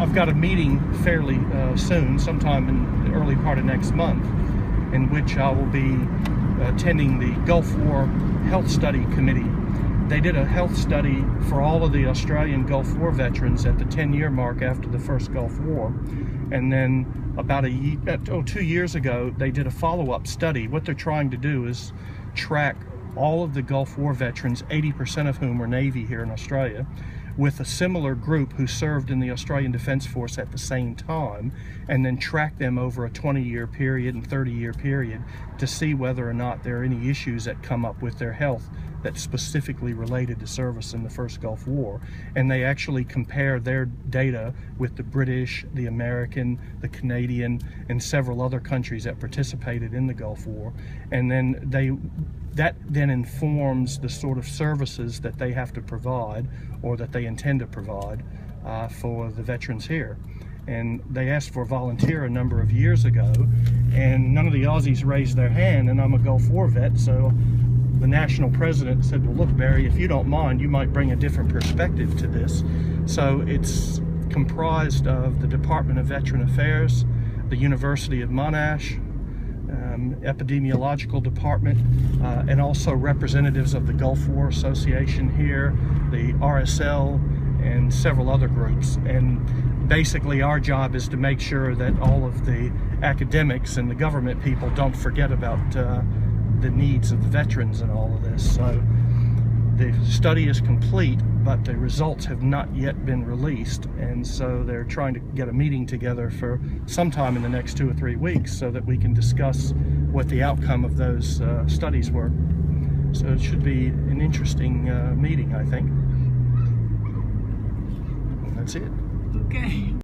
I've got a meeting fairly soon, sometime in the early part of next month, in which I will be attending the Gulf War Health Study Committee. They did a health study for all of the Australian Gulf War veterans at the 10-year mark after the first Gulf War. And then about 2 years ago, they did a follow-up study. What they're trying to do is track all of the Gulf War veterans, 80% of whom were Navy here in Australia, with a similar group who served in the Australian Defence Force at the same time, and then track them over a 20-year period and 30-year period to see whether or not there are any issues that come up with their health that's specifically related to service in the first Gulf War. And they actually compare their data with the British, the American, the Canadian, and several other countries that participated in the Gulf War. And then that then informs the sort of services that they have to provide, or that they intend to provide for the veterans here. And they asked for a volunteer a number of years ago, and none of the Aussies raised their hand, and I'm a Gulf War vet, so the national president said, well, look, Barry, if you don't mind, you might bring a different perspective to this. So it's comprised of the Department of Veteran Affairs, the University of Monash, epidemiological department, and also representatives of the Gulf War Association here, the RSL, and several other groups. And basically our job is to make sure that all of the academics and the government people don't forget about the needs of the veterans and all of this. So the study is complete, but the results have not yet been released, and so they're trying to get a meeting together for sometime in the next 2 or 3 weeks so that we can discuss what the outcome of those studies were. So it should be an interesting meeting, I think. And that's it. Okay.